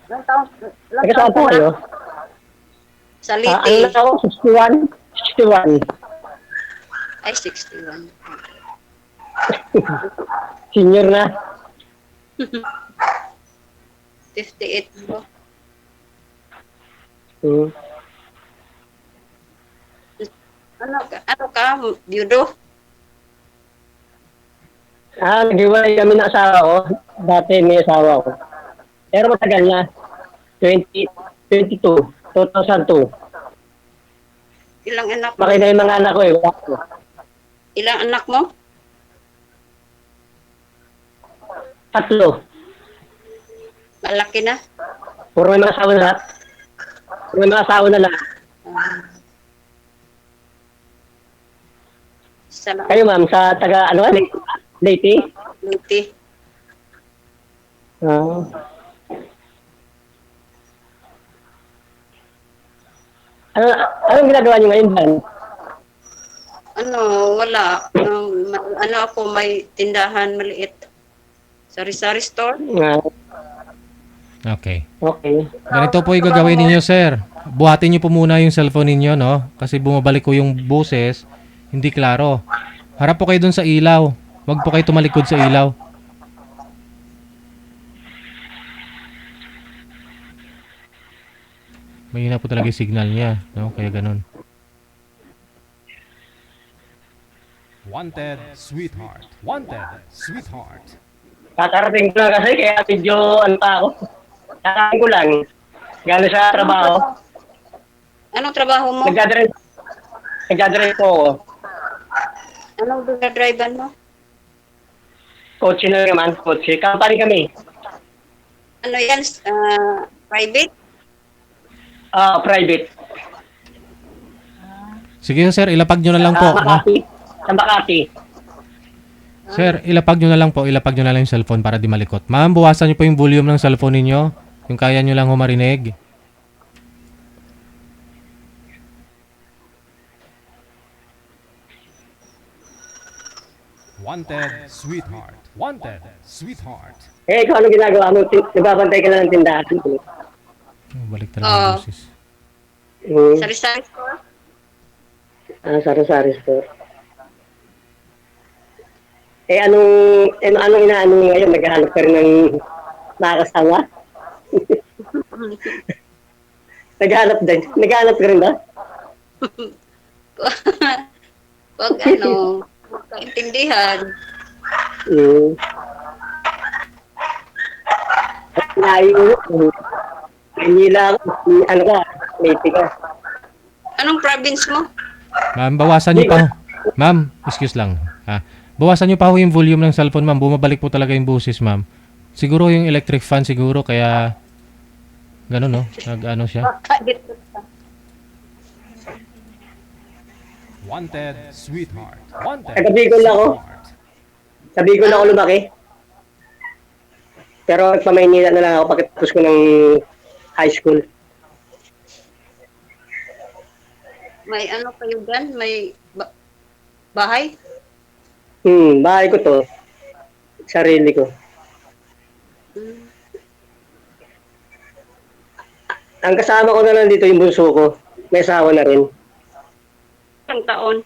Ilang taon, ilang Taga taon saan ka po na? kayo? Sa Ano na Liti. ako? 61? 61. Ay, 61. Senior na. 58 mo. Hmm. Ano ka, judo? Nag-iwalay kami ng asawa ko. Dati may asawa ko. Pero matagal na. 2022. 2002. Ilang anak mo? Maki na yung mga anak ko eh. Wala ko. Ilang anak mo? Tatlo. Malaki na? Puro may mga asawa na lahat. Puro may mga asawa na lahat. Ah, isa lang Kayo ma'am, sa taga ano, Leyte? Liti. Ah. Ano, anong ginagawa niyo ngayon dyan? Ano, wala. Ano ako, may tindahan maliit. Sari-sari store. Ah, Okay. okay. Ganito po yung Trabaho gagawin mo. ninyo, sir. Buhatin niyo po muna yung cellphone ninyo, no? Kasi bumabalik ko yung boses, hindi klaro. Harap po kayo dun sa ilaw. Huwag po kayo tumalikod sa ilaw. Mahina po talaga yung signal niya, no? Kaya ganun. Wanted, sweetheart. Wanted, sweetheart. Kakarating ko lang kasi kaya medyo ano pa ako. Kakarating ko lang. Galing sa Anong trabaho. trabaho? Anong trabaho mo? Nagdadrive, nagdadrive po ako. Anong dinadrivean mo? Kotse na naman, kotse. Company kami. Ano yan? Private? Private. Sige, sir, ilapag nyo na lang po, no? Makati. Sa Makati. Sir, ilapag nyo na lang po. Ilapag nyo na lang yung cellphone para di malikot. Ma'am, buwasan nyo po yung volume ng cellphone ninyo. Yung kaya nyo lang humarinig. Wanted, sweetheart. Wanted, sweetheart. Eh, ikaw ano ginagawa mo? Nagbabantay ka lang ng tindahan. Balik talaga yung Oo. boses. Sari-sari store? Sari-sari store. Anong inaano mo ngayon? Naghahanap ka rin ng nakakasama? Naghahanap ka rin ba? Pag ano, kaintindihan. Hmm. Manila ako. Ano ka? Late ka. Anong province mo? Ma'am, bawasan nyo pa. Ma'am, excuse lang. Ha? Bawasan nyo pa ho yung volume ng cellphone, ma'am. Bumabalik po talaga yung boses, ma'am. Siguro yung electric fan siguro, kaya ganun, no? Nag-ano siya. Baka dito ka. Wanted, sweetheart. Wanted, Taga Bicol ako. sweetheart. Sa Bicol ako lumaki. Pero sa Maynila na lang ako pagkatapos ko ng high school. May ano kayo dyan? May bahay? Bahay ko to. Sarili ko. Hmm. Ang kasama ko na lang dito yung bunso ko. May asawa na rin. Ilang taon?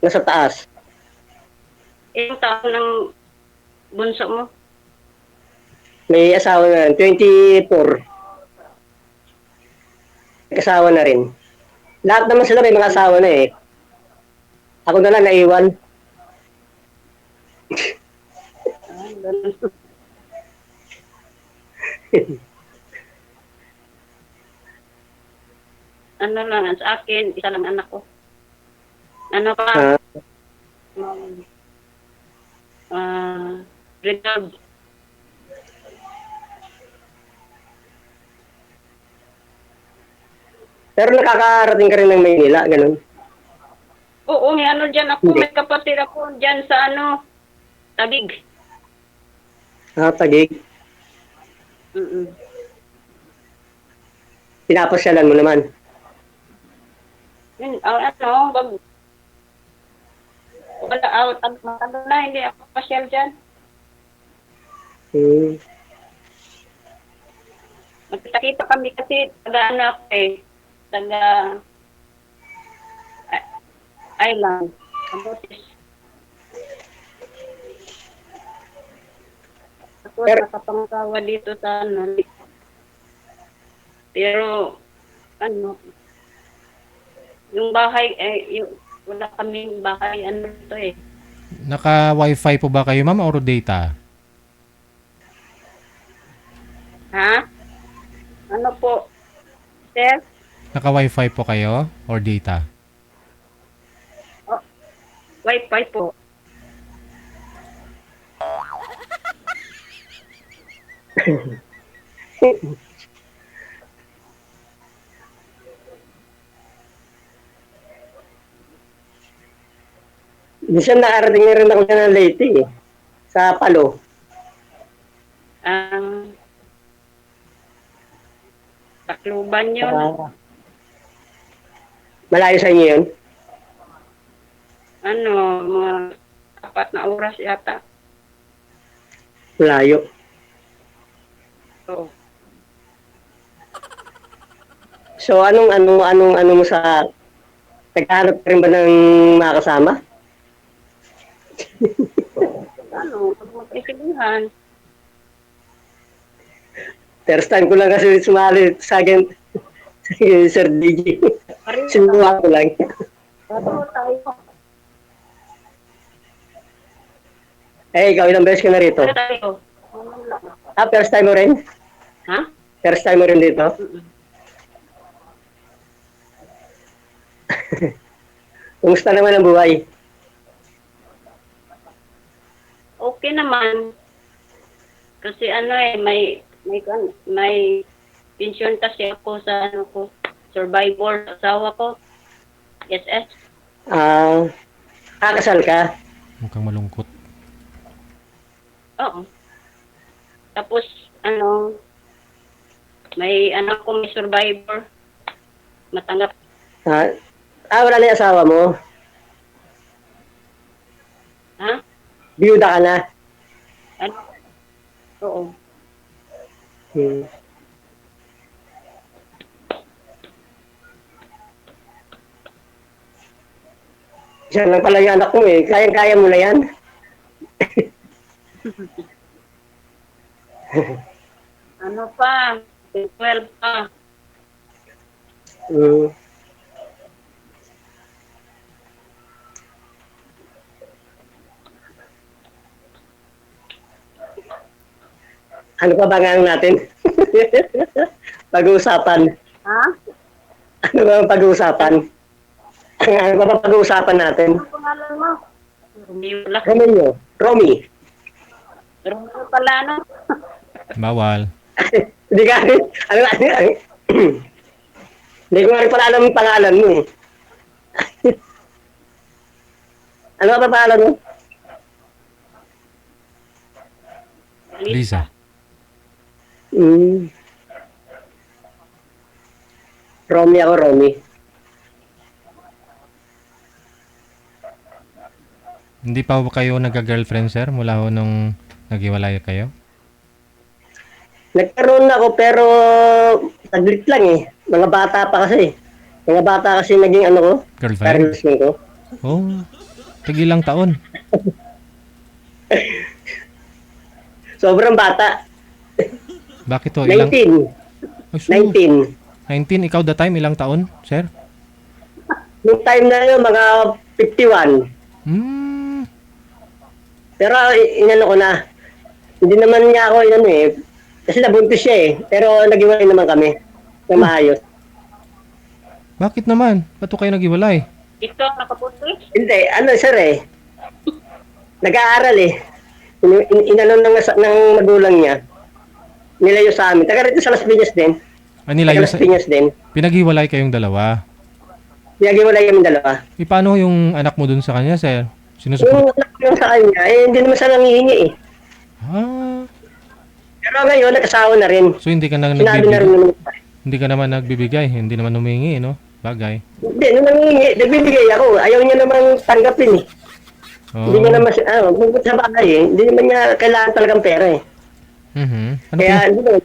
Nasa taas. Ilang taon ng bunso mo? May asawa na rin. 24. May asawa na rin. Lahat naman sila may mga asawa na eh. Ako na lang naiwan. Ganun. Ano lang, sa akin, isa lang anak ko. Ano pa? Ah, Reserve. pero nakakarating ka rin ng Maynila, ganun. Oo, may ano dyan ako, Hindi. may kapatid ako dyan sa ano, Tabig. Tagig. Mm-mm. Pinapasyalan mo naman. Yun, ano, wala, matagal na, hindi ako pasyal dyan. Hmm. Magkita kami kasi taga ano ako eh. Taga Island. Kamutis. Ako nakapangkawa dito sa ano. Pero ano, yung bahay, wala kaming bahay, ano to eh. Naka-wifi po ba kayo, ma'am, or data? Ha? Ano po, sir? Naka-wifi po kayo or data? Wi-Fi po. Minsan nakarating na rin ako dyan ng Leyte eh. Sa Palo. Tacloban yun. Malayo sa inyo yun? Ano, mga 4 na oras yata. Malayo. So, So anong mo sa naghahanap ka rin ba ng mga kasama? ano, pag magkaibigan, First time ko lang kasi sumali sa akin Sir DJ. Sinuha ko lang. bago tayo. Eh, ikaw ilang beses ka na rito? Bago tayo. Ano lang. First time mo rin? Ha? First time mo rin dito? Mm-mm. Kumusta naman ang buhay? Okay naman. Kasi ano eh, may pension kasi ako sa ano ko, survivor asawa ko. SS. Kakasal ka? Mukhang malungkot. Oo. Tapos ano, may anak ko may survivor. Matanggap. Wala na yung asawa mo? Ha? Biyuda ka na? Ano? Oo. Hmm. Diyan lang pala yung anak mo eh. Kayang-kaya mo na yan? Ano pa? 12 pa. Hmm. Ano pa ba nga natin? Pag-uusapan. Ha? Ano ba ang pag-uusapan? Ano ba ang pag-uusapan natin? Ano pangalan mo? Romeo lang. Romeo. Romy. Romeo pala, no? Bawal. Hindi ka, hindi ko nga rin pala alam ang pangalan mo eh. Ano ba pangalan mo? Lisa. Romy ako, Romy. Hindi pa ba kayo nagka-girlfriend, sir, mula ho nung naghiwalay kayo? Nagkaroon ako pero saglit lang eh. Mga bata pa kasi. Mga bata kasi naging ano ko. Girlfriend? Parents ko. Oh, tigilang taon. Sobrang bata. Bakit to? Ilang? 19. Oh, so, 19. 19, ikaw the time, ilang taon, sir? Noong time na yun, mga 51. Pero inano ko na. Hindi naman niya ako inano eh. Kasi nabuntis siya eh. Pero nag-iwalay naman kami. Na maayos. Bakit naman? Ba't to kayo naghiwalay? Ito, nakaputi. Hindi, ano sir eh. Nag-aaral eh. Inano ng magulang niya. Nilayo sa amin. Taga rito sa Las Piñas din. Nilayo Taga Las sa... Piñas din. Pinaghiwalay kayong dalawa. Nag-iwalay kami dalawa. Paano yung anak mo dun sa kanya, sir? Sinusupport? Yung anak ko yung sa kanya, hindi naman siya nangihingi eh. Pero ngayon, nag-asawa na rin. So hindi ka na Sinabi na rin nagbibigay? naman. Hindi ka naman nagbibigay, hindi naman humingi, no? Bagay. Hindi, nung nangihingi, nagbibigay ako. Ayaw niya namang tanggapin eh. Hindi niya naman siya, bukod sa bagay eh. Hindi naman niya kailangan talagang pera eh. Ano Kaya, hindi naman.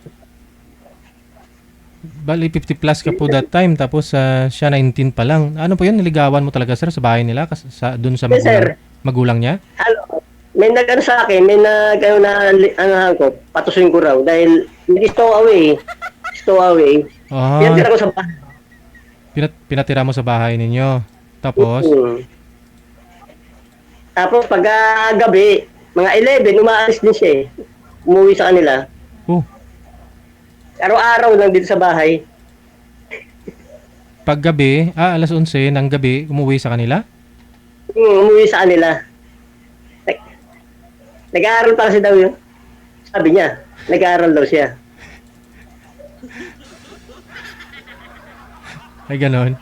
Bali, 50 plus ka po that time, tapos siya 19 pa lang. Ano po yun? Niligawan mo talaga, sir, sa bahay nila? Dun sa Yes, sir. magulang niya? Ano, may nag-ano sa akin, may nag-ano na, ano ko, patusin ko raw. Dahil, stow away. Stow away. Ah, Pinatira ko sa bahay. pinatira mo sa bahay ninyo. Tapos, Tapos, pag gabi, mga 11, umaalis din siya eh. Umuwi sa kanila. oh, Araw-araw lang dito sa bahay. paggabi, alas 11 ng gabi, umuwi sa kanila? Umuwi sa kanila. Nag-aaral pa kasi daw yun. Sabi niya, nag-aaral daw siya. Ay, ganon.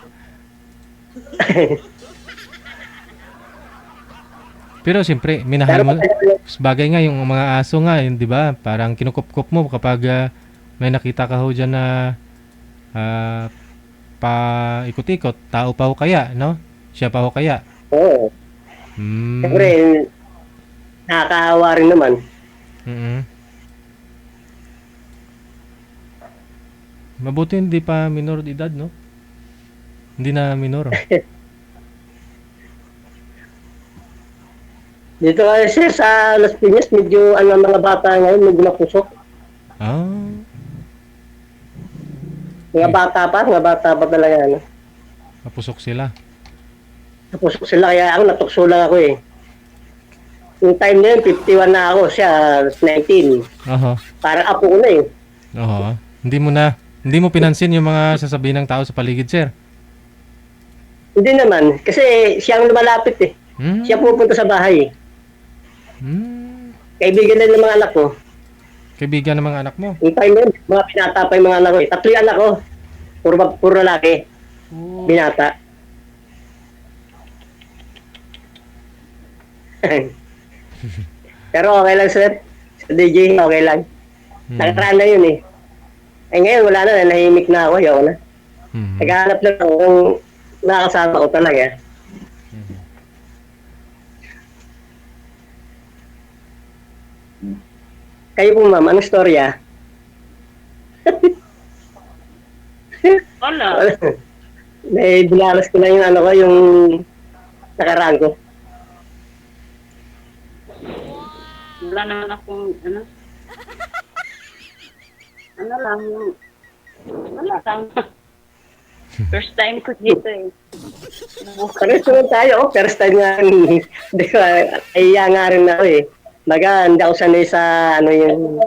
Pero siyempre, minahal mo. Bagay nga yung mga aso nga, yun, di ba? Parang kinukup-kup mo kapag may nakita ka ho dyan na pa-ikot-ikot. Tao pa ho kaya, no? Siya pa ho kaya. Oo. Siyempre, nakakaawa rin naman. Mm-mm. Mabuti hindi pa minor de edad, no? Hindi na minor. Dito kasi sa Las Piñas, medyo ano mga bata ngayon, medyo napusok. Ah, Mga bata pa talaga. Ano. napusok sila. Napusok sila, kaya ako natukso lang ako eh. Yung time na yun, 51 na ako, siya 19. Aha. Parang apo ko na eh. Oo. Hindi mo pinansin yung mga sasabihin ng tao sa paligid, sir. Hindi naman, kasi siya ang lumalapit eh. Hmm? Siya pupunta sa bahay eh. Hmm. Kaibigan na ng mga anak ko. Kaibigan ng mga anak mo. Yung time na yun, mga binata pa yung mga anak ko eh. 3 anak ko. Puro lalaki. Binata. Pero okay lang sir. Sa DJ, okay lang. Nakaraan na yun eh. Eh ngayon, wala na. Nahimik na ako. Ayaw na. Hmm. Naghahanap lang ako kung nakakasama ko talaga. Kayo po ma'am, anong storya? Wala. May binalas ko na yung ano ko, yung nakaraan ko. Wala naman akong, ano. Ano lang, wala lang. First time ko dito eh. Pares naman tayo, first time nga, di ba, iya nga rin ako eh. Baga, hindi ako sanay sa ano yung,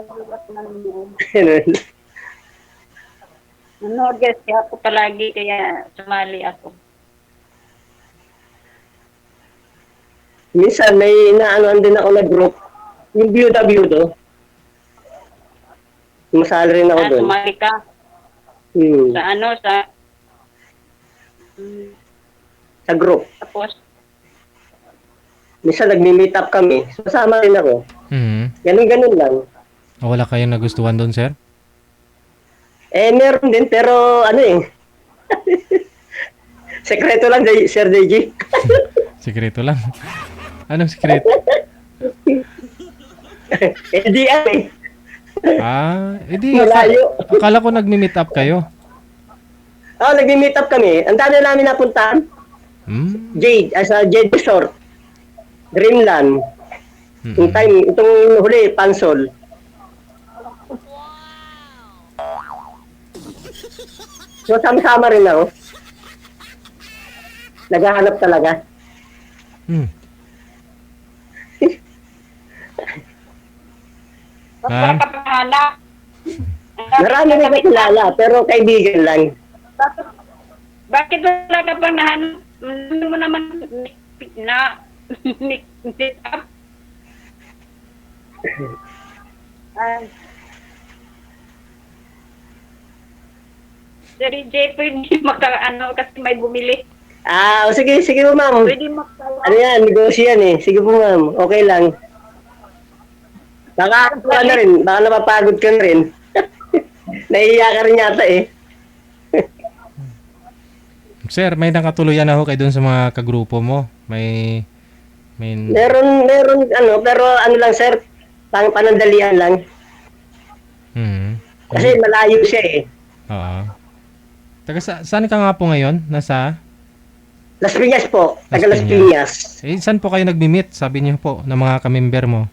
Nanood kasi ako palagi kaya sumali ako. minsan may inaanoan din ako na group, yung byuda-byudo. Masali rin ako doon. Sumali ka sa ano, Sa group. tapos, Minsan nagmi-meet up kami, sasama rin ako. Hmm. Ganun-ganun lang. Wala kayong nagustuhan doon, sir? Eh, meron din, pero ano eh. Sekreto lang, Sir DJ. Sikreto lang. Anong sikreto? Eh, di eh. Edi, Malayo. akala ko nagmi-meet up kayo. Oh, nagmi-meet up kami. Ang dami namin napuntahan. Hmm? Jade, as a Jade Resort. Dreamland. Yung time, itong huli, Pansol. So, sama-sama rin ako. Naghahanap talaga. Hmm. wala ka pahanap. Marami rin nakilala, pero kaibigan lang. Bakit wala ka pang nahanap? Ano mo naman na sit up? Sir J, pwede maka-ano kasi may bumili. Sige po ma'am. Pwede maka- Ano yan, negosyo yan eh. Sige po ma'am, okay lang. Baka ano rin, baka napapagod ka na rin. Nahihiya ka rin yata eh. Sir, may nakatuluyan ako kayo doon sa mga kagrupo mo. May Meron ano, pero ano lang sir, panandalian lang. Hmm. Kasi malayo siya eh. Oo. Saan ka nga po ngayon? Nasa? Las Piñas po. Las Taga Las Piñas. Piñas. Saan po kayo nagmi-meet? Sabi niyo po, ng mga kamember mo.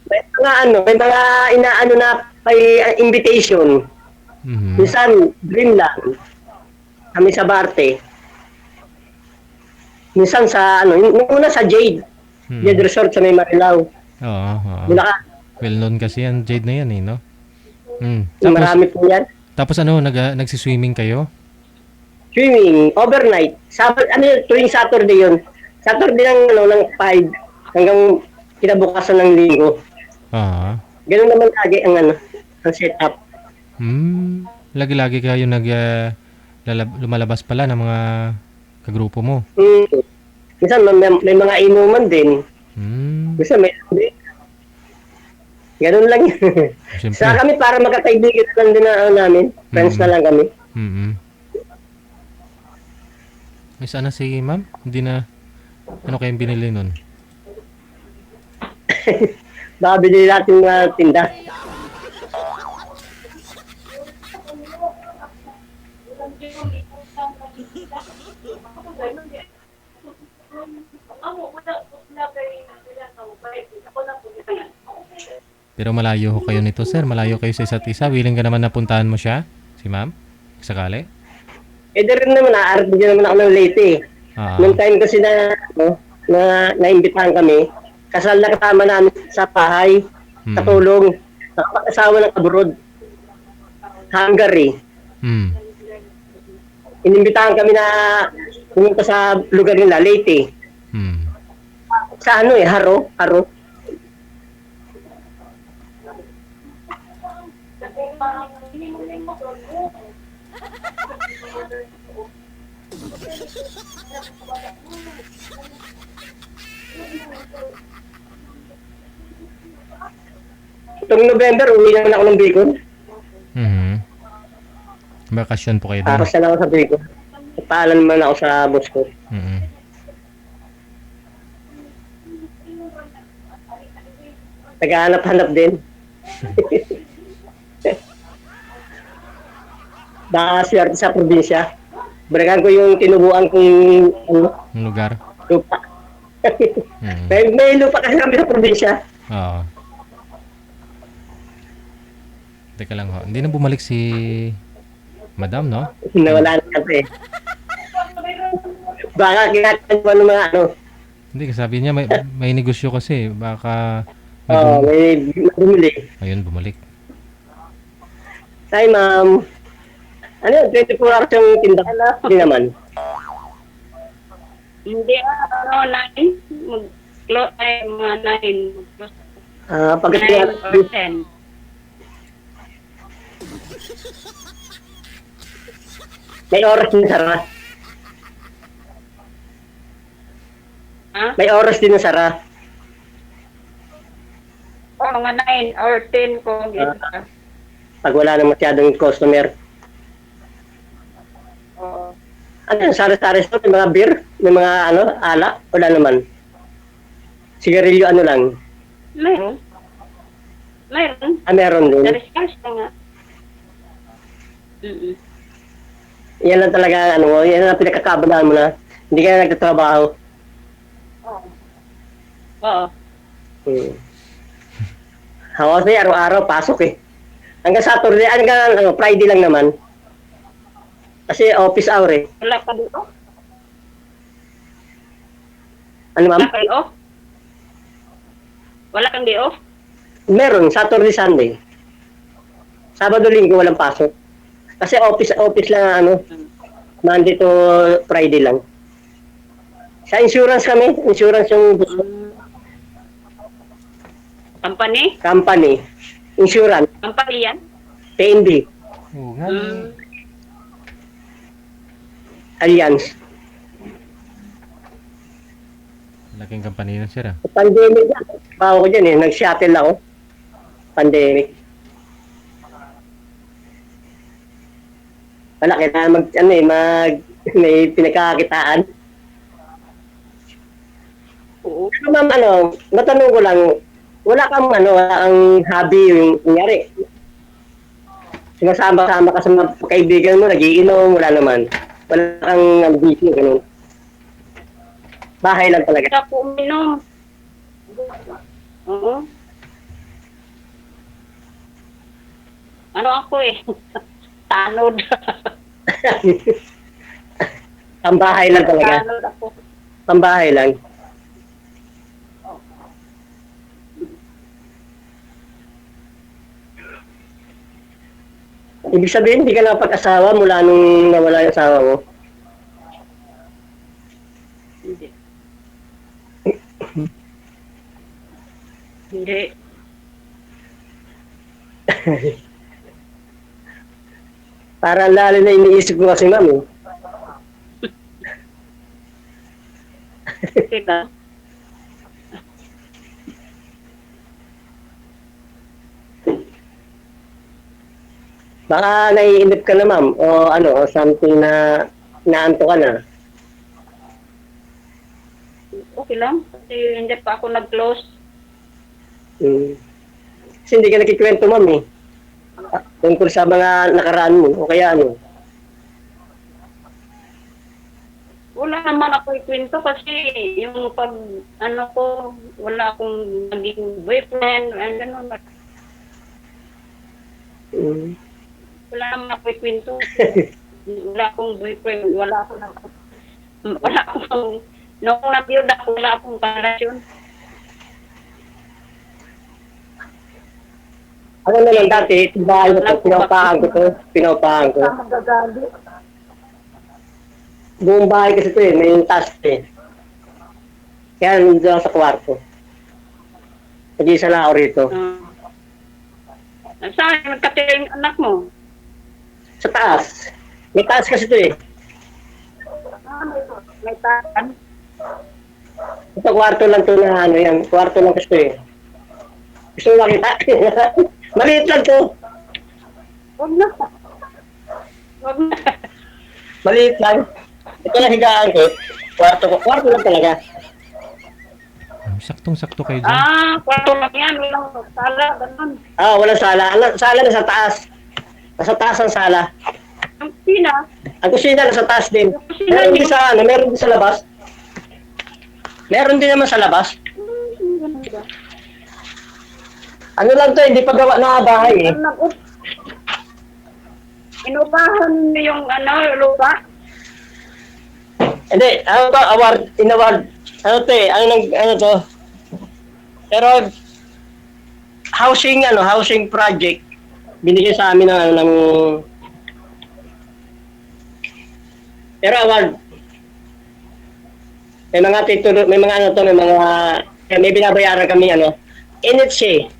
May mga inaano na may invitation. Mhm. Minsan, Dreamland. Kami sa Barte. Minsan sa yung una sa Jade. Mhm. Jade Resort sa May Marilao. Oo, oo. Bulacan. Well known kasi yan, Jade na yan eh, no? Marami po yan. Tapos nagsiswimming kayo? Swimming, overnight. Tuwing Saturday yun. Saturday ng 5 hanggang kinabukasan ng linggo. Oo. Ganun naman lagi ang setup. Lagi-lagi kayo lumalabas pala ng mga kagrupo mo. Minsan may mga inuman din. Minsan may ganun lang yun. Siyempre. Sa kami para magkakaibigan lang din na namin. Friends na lang kami. May sana si ma'am? Hindi na, ano kayong binili nun? Baka binili natin mga tinda. Pero malayo ho kayo nito, sir. Malayo kayo sa isa't isa. Willing ka naman napuntahan mo siya? Si ma'am? Sakali? Rin naman, naarating din naman ako ng Leyte eh. Noong time kasi naimbitahan kami, kasal na kasama namin sa bahay, katulong, nakapag-asawa ng abroad, Hungary. Inimbitahan kami na pumunta sa lugar nila, Leyte. Sa Haro. Itong November, uwi naman ako ng Bicol. Bakasyon po kayo doon? Tapos na lang ako sa Bicol. Paalam naman ako sa boss ko. Naghahanap-hanap din. Baka swerte sa probinsya. Balikan ko yung tinubuan kong lugar? Lupa. May lupa kasi kami sa probinsya. Oo. Teka lang ho. Hindi na bumalik si Madam, no? Nawala na kasi. Baka kinakain mo ng mga Hindi, sabi niya may negosyo kasi. Baka may bumili. Ayun, bumalik. Hi, ma'am. 24 hours yung tinda ka na? Hindi naman. Hindi, 9. Mga 9. Pagkatapos 9 or 10. may oras din sara. Ha? May oras din na sara. Mga 9 or 10 kung isa. Pag wala na masyadong customer. Oo. Sari-sari store, may mga beer, may mga ala, wala naman. Sigarilyo lang. Mayroon. Meron din. Nariskas na nga. Yan lang talaga, yan lang pinagkakabalaan mo na. Hindi ka nagtatrabaho. Oo. Kasi araw-araw pasok eh. Hanggang Saturday, hanggang Friday lang naman. Kasi office hour eh. Wala ka dito? Ano ma'am? Wala kayo off? Wala kang day off? Meron, Saturday, Sunday. Sabado, Linggo, walang pasok. Kasi office lang Monday to Friday lang. Sa insurance kami, insurance yung Company? Insurance, Company yan? PNB, Oo nga. Alliance. Laking company na sir. Pandemic yan. Bago ko dyan eh, nag-shuttle ako. Pandemic. Wala, kailangan may pinagkakakitaan. Oo. Pero ma'am, matanong ko lang, wala kang hobby yung kunyari. Sumasama-sama ka sa mga kaibigan mo, nagiinom, wala naman. Wala kang ambisyon, ganun. Bahay lang talaga. Hindi ako uminom. Oo. Ano ako eh? Tanod. Ang bahay lang talaga. Tanod ako. Ang bahay lang. Ibig sabihin, hindi ka nakapag-asawa mula nung nawala yung asawa mo. Hindi. Hindi. Parang lalo na iniisip ko kasi, ma'am. Eh. Kita. Baka naiinip ka na, ma'am. O ano, o something na naanto ka na. Okay lang. Kasi hindi pa ako nag-close. Kasi hindi ka nakikwento, ma'am, eh. Tungkol sa mga nakaraan mo. O kaya ano. Wala naman ako ikwento kasi yung pag, ano ko, wala akong naging boyfriend, gano'n. Wala naman ako ikwento. Wala akong boyfriend, wala akong, nung na-build ako, wala akong karelasyon. Ano na lang dati, bahay ko to, pinaupahan ko. Magagalit. Buong bahay kasi ito eh, may task eh. Kaya nandito lang sa kwarto. Nag-iisa lang ako rito. Saan nagkatira yung anak mo? Sa taas. May taas kasi ito eh. May taan. Ito kwarto lang to na ano yan. Kwarto lang kasi ito eh. Gusto mo makita? Maliit lang to. Huwag na. Huwag na. Maliit lang. Ito lang higaan ko. Kwarto lang talaga. Saktong-sakto kayo dyan. Kwarto lang yan. Walang sala, ganun. Walang sala. Sala na sa taas. Nasa taas ang sala. Ang kusina. Ang kusina nasa taas din. Meron din sa ano, meron din sa labas. Meron din naman sa labas. Ano lang to, hindi pa gawa na bahay eh. Inupahan mo yung lupa. Hindi, ano to, award. Ano to eh, ano to. Pero, housing project. Binigyan sa amin ng pero award. May mga titulo, may mga may binabayaran kami NHA.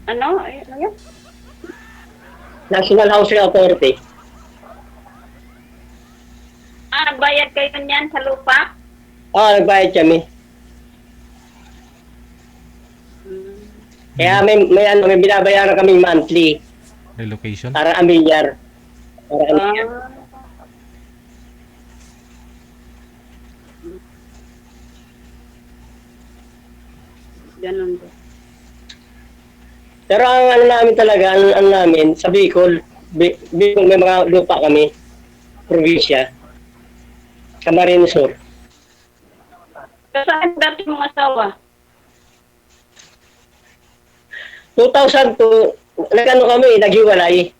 Ano yan? National Housing Authority. Nagbayad kayo niyan sa lupa? Nagbayad kami. Kaya may binabayaran kami monthly. Relocation? Para amilyar. Ganun po. Pero ang namin talaga, namin, sa Bicol, may mga lupa kami, probinsya, Camarines Sur. Saan dati mong asawa? 2002, naghiwalay.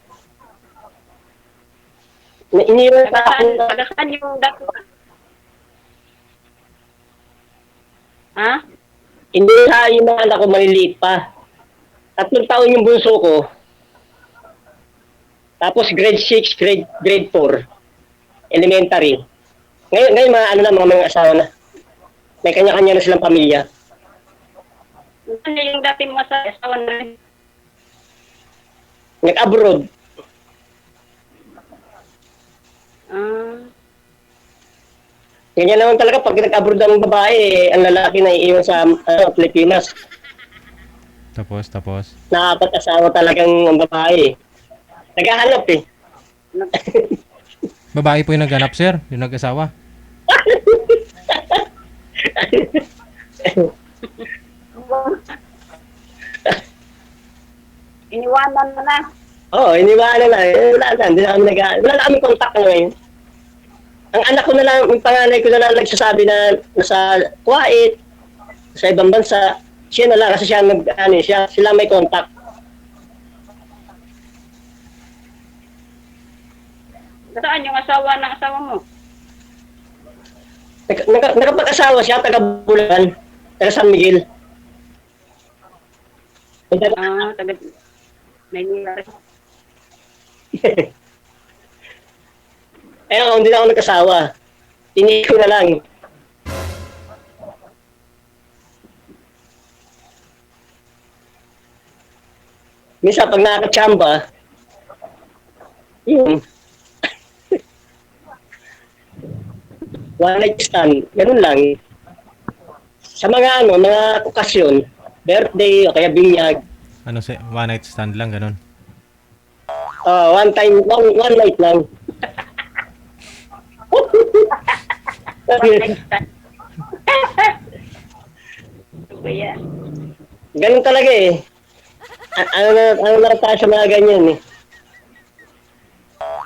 Iniwan pa ako. Saan yung dati? Ha? Hindi yung mga anak ko maliliit pa. 3 taon yung bunso ko. Tapos grade 6, grade 4. Elementary. Ngayon mga asawa na. May kanya-kanya na silang pamilya. Ano yung dati mo asawa na rin? Nag-abroad. Ganyan naman talaga pag nag-abroad ang babae, ang lalaki na iiwan sa Pilipinas. Tapos? Nakapag-asawa talagang ang babae. Naghahanap eh. Babae po yung naghanap, sir? Yung nag-asawa? Iniwanan mo na. Oo, iniwala na. Wala na. Hindi na kami wala na kami contact na ngayon. Ang anak ko na lang, yung panganay ko na lang nagsasabi na nasa Kuwait, sa ibang bansa. Siya na lang kasi siya sila may contact. Saan yung asawa ng asawa mo? Nakapag-asawa siya, taga Bulacan, taga San Miguel. Taga Maynila. Hindi na ako nagkasawa. Tinihin ko na lang. Minsan, pag nakakachamba, yun. One night stand, ganun lang. Sa mga mga okasyon, birthday o kaya binyag, Ano one night stand lang, ganun. one night lang. Kuya. Ganun talaga eh. Ano na tayo sa mga ganyan eh.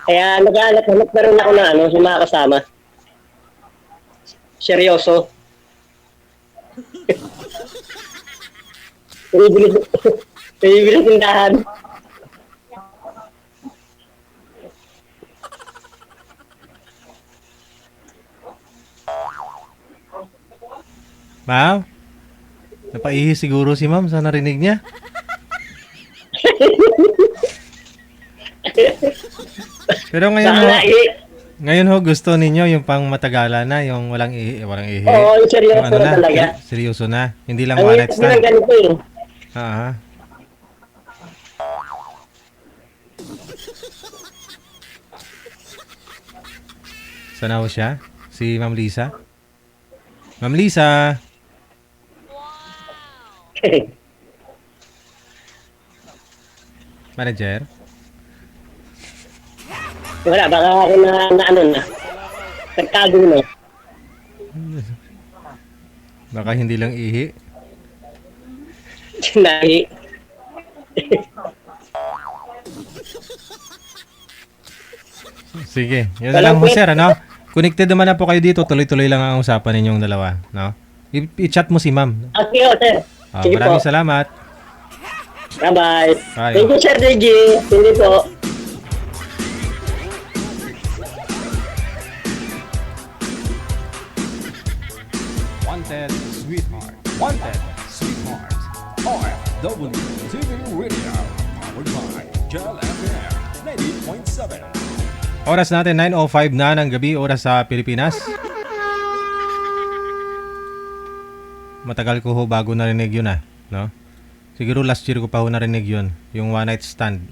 Kaya naghahanap na rin ako na sa mga kasama. Seryoso. Bibili tindahan. Ma'am? Napaihi siguro si ma'am sa narinig niya. Pero ngayon ho gusto ninyo yung pang matagalan na, yung walang ihi. Oo, yung seryoso Yung na talaga. Seryoso na. Hindi lang Ang one hirap night mo ng stand. ganito eh. Ah. Sana ho siya? Si Ma'am Lisa? Ma'am Lisa! Manager? Wala, baka ako na. Nagtago na. Baka hindi lang ihi. Sinahi. Sige, yun na lang ho sir, ano? Connected naman na po kayo dito, tuloy-tuloy lang ang usapan ninyong dalawa, no? I-chat mo si ma'am. Okay, sir. Sige po. Maraming salamat. Bye-bye. Bye. Thank you, Sir DG. Hindi po. Wanted Sweetheart. Wanted Sweetheart. OFW TV Radio. Powered by Gel FM 90.7. Oras natin 9:05 na ng gabi, oras sa Pilipinas. Matagal ko ho bago narinig yun no? Siguro last year ko pa ho narinig yun, yung one night stand.